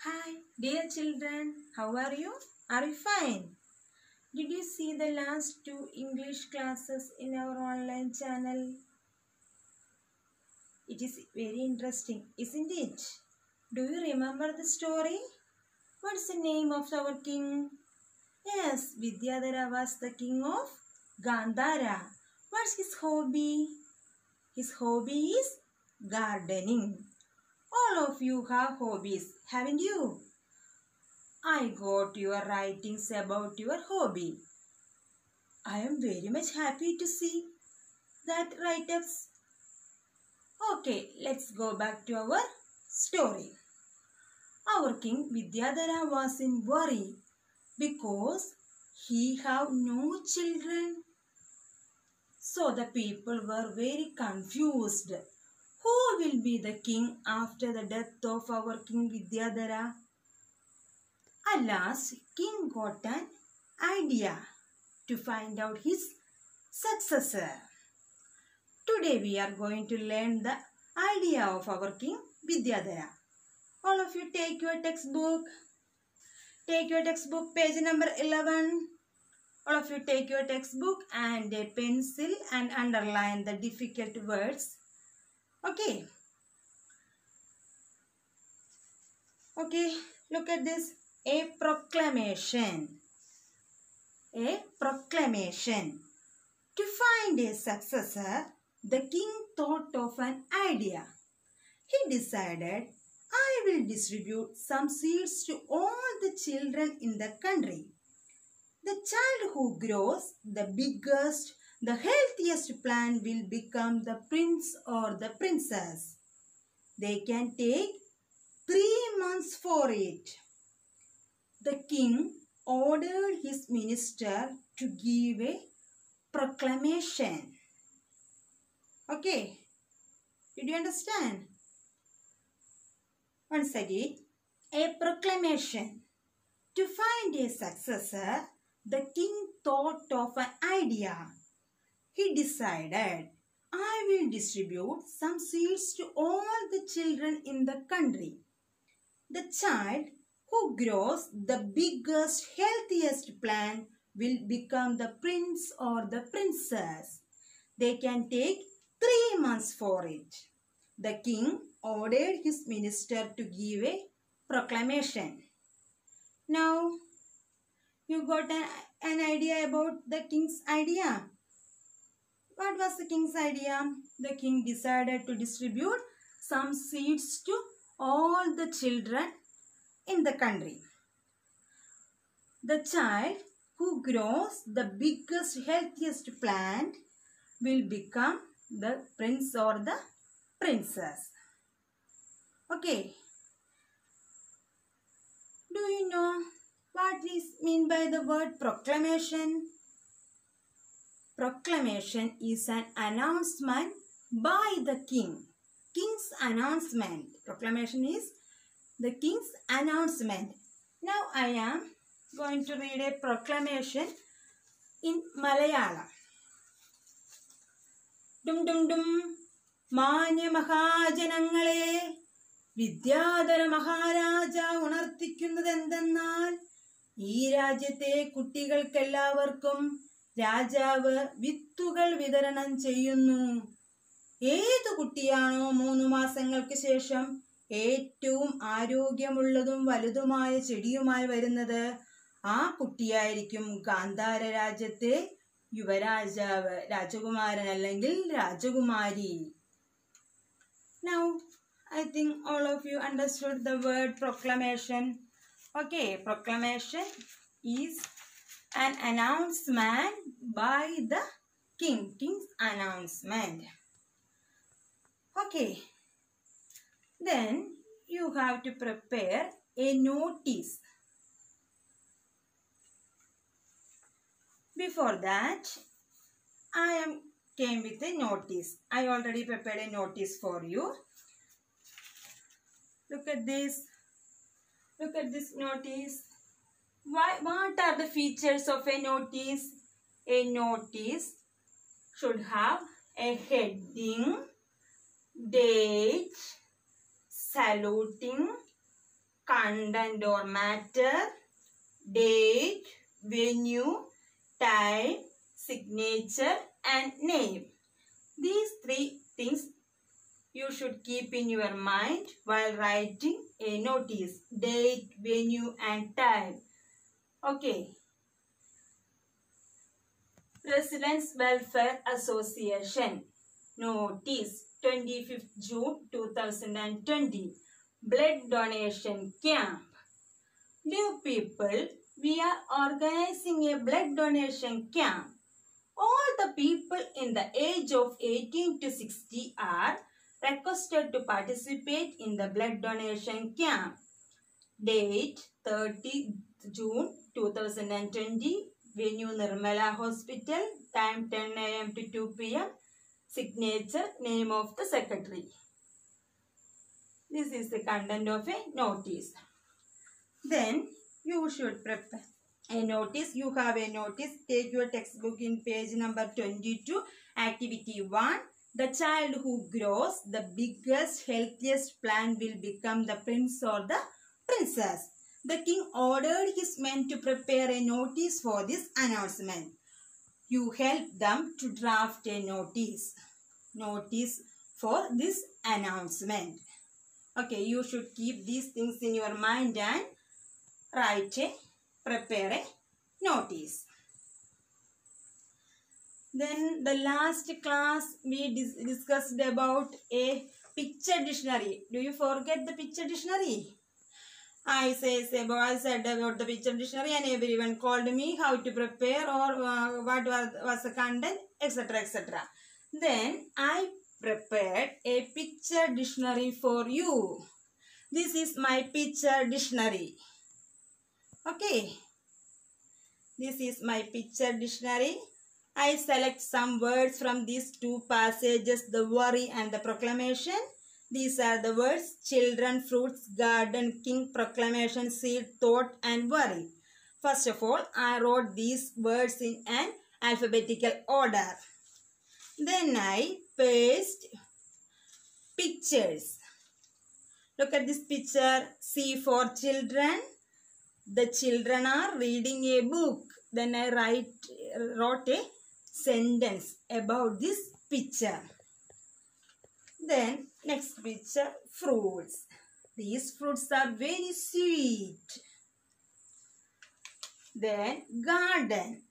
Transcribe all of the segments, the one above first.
Hi, dear children, how are you? Are you fine? Did you see the last two English classes in our online channel? It is very interesting, isn't it? Do you remember the story? What's the name of our king? Yes, Vidyadhara was the king of Gandhara. What's his hobby? His hobby is gardening. All of you have hobbies, haven't you? I got your writings about your hobby. I am very much happy to see that write-ups. Okay, let's go back to our story. Our king Vidyadhara was in worry because he had no children. So the people were very confused. Who will be the king after the death of our king Vidyadhara? At last, king got an idea to find out his successor. Today we are going to learn the idea of our king Vidyadhara. All of you take your textbook. Take your textbook, page number 11. All of you take your textbook and a pencil and underline the difficult words. Okay. Okay, look at this. A proclamation. A proclamation. To find a successor, the king thought of an idea. He decided, I will distribute some seeds to all the children in the country. The child who grows the biggest, the healthiest plant will become the prince or the princess. They can take 3 months for it. The king ordered his minister to give a proclamation. Okay, did you understand? Once again, a proclamation. To find a successor, the king thought of an idea. He decided, I will distribute some seeds to all the children in the country. The child who grows the biggest, healthiest plant will become the prince or the princess. They can take 3 months for it. The king ordered his minister to give a proclamation. Now, you got an idea about the king's idea. What was the king's idea? The king decided to distribute some seeds to all the children in the country. The child who grows the biggest, healthiest plant will become the prince or the princess. Okay. Do you know what is meant by the word proclamation? Proclamation is an announcement by the king. King's announcement. Proclamation is the king's announcement. Now I am going to read a proclamation in Malayalam. Dum dum dum. Manya Mahajanangale. Vidyadhara Maharaja ഉണർത്തിക്കുന്നത് എന്തെന്നാൽ ഈ രാജ്യത്തെ കുട്ടികൾക്കെല്ലാവർക്കും രാജാവ് വിത്തുകൾ വിതരണം ചെയ്യുന്നു. ഏതു കുട്ടിയാണോ 3 മാസങ്ങൾക്ക് ശേഷം ഏറ്റവും ആരോഗ്യമുള്ളതും വലുതുമായ ചെടിയുമായി വരുന്നത്, ആ കുട്ടിയായിരിക്കും ഗാന്ധാര രാജ്യത്തെ യുവരാജാവ്, രാജകുമാരൻ അല്ലെങ്കിൽ രാജകുമാരി. Now I think all of you understood the word proclamation. Okay, proclamation is an announcement by the king. King's announcement. Okay. Then you have to prepare a notice. Before that, I came with a notice. I already prepared a notice for you. Look at this. Look at this notice. What are the features of a notice? A notice should have a heading, date, saluting, content or matter, date, venue, time, signature and name. These three things you should keep in your mind while writing a notice. Date, venue and time. Okay. Residents Welfare Association. Notice 25th June 2020. Blood donation camp. Dear people, we are organizing a blood donation camp. All the people in the age of 18 to 60 are requested to participate in the blood donation camp. Date 30 June 2020. Venue Nirmala Hospital. Time 10 AM to 2 PM. Signature, name of the secretary. This is the content of a notice. Then you should prepare a notice. You have a notice. Take your textbook in page number 22. Activity 1. The child who grows the biggest, healthiest plant will become the prince or the princess. The king ordered his men to prepare a notice for this announcement. You help them to draft a notice for this announcement. Okay, you should keep these things in your mind and prepare a notice. Then the last class we discussed about a picture dictionary. Do you forget the picture dictionary? I said about the picture dictionary and everyone called me how to prepare or what was the content, etc. etc. Then I prepared a picture dictionary for you. This is my picture dictionary. Okay. This is my picture dictionary. I select some words from these two passages, the worry and the proclamation. These are the words: children, fruits, garden, king, proclamation, seed, thought and worry. First of all, I wrote these words in an alphabetical order. Then I pasted pictures. Look at this picture. C for children. The children are reading a book. Then I wrote a sentence about this picture. Then next picture, fruits. These fruits are very sweet. Then garden.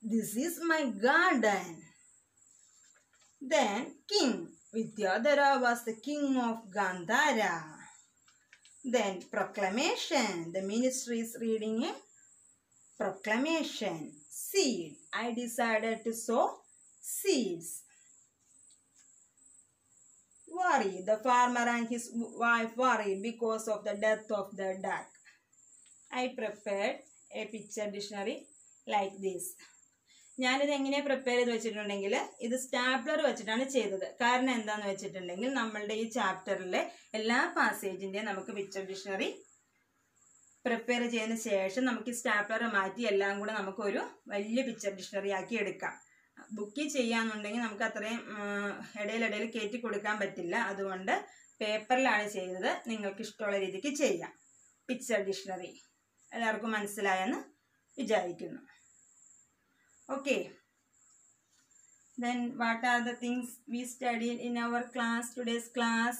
This is my garden. Then king. Vidyadhara was the king of Gandhara. Then proclamation. The ministry is reading a proclamation. Seed. I decided to sow seeds. Worry. The farmer and his wife worried because of the death of the duck. I prepared a picture dictionary like this. ഞാനിത് എങ്ങനെ prepare ചെയ്ത് വെച്ചിട്ടുണ്ടെങ്കിൽ ഇത് stapler വെച്ചിട്ടാണ് ചെയ്തത്. കാരണം എന്താണെന്ന് വെച്ചിട്ടുണ്ടെങ്കിൽ നമ്മളുടെ ഈ ചാപ്റ്ററിലെ എല്ലാ പാസേജിൻ്റെയും നമുക്ക് പിക്ചർ ഡിക്ഷണറി പ്രിപ്പയർ ചെയ്തതിന് ശേഷം നമുക്ക് സ്റ്റാപ്ലർ മാറ്റി എല്ലാം കൂടെ നമുക്കൊരു വലിയ പിക്ചർ ഡിക്ഷണറി ആക്കി എടുക്കാം. ബുക്ക് ചെയ്യാന്നുണ്ടെങ്കിൽ നമുക്ക് അത്രയും ഇടയിലിടയിൽ കയറ്റി കൊടുക്കാൻ പറ്റില്ല. അതുകൊണ്ട് പേപ്പറിലാണ് ചെയ്തത്. നിങ്ങൾക്ക് ഇഷ്ടമുള്ള രീതിക്ക് ചെയ്യാം. പിക്ചർ ഡിക്ഷണറി എല്ലാവർക്കും മനസ്സിലായെന്ന് വിചാരിക്കുന്നു. Okay. Then what are the things we studied in our class, today's class?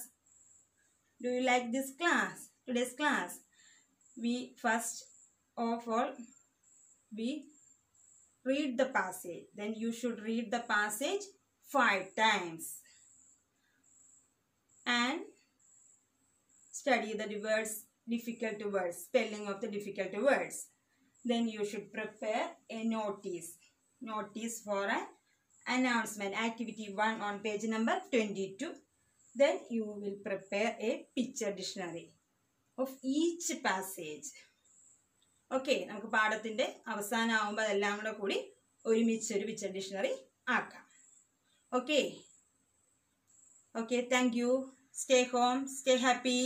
Do you like this class? Today's class. We first of all, we read the passage. Then you should read the passage 5 times. And study the words, difficult words, spelling of the difficult words. Then you should prepare a notice for an announcement. Activity 1 on page number 22. Then you will prepare a picture dictionary of each passage. Okay, നമുക്ക് പാഠത്തിന്റെ അവസാനം ആവുമ്പോൾ എല്ലാം കൂടെ കൂടി ഒരുമിച്ച് ഒരു picture dictionary ആക്കാം. Okay, thank you. Stay home, stay happy.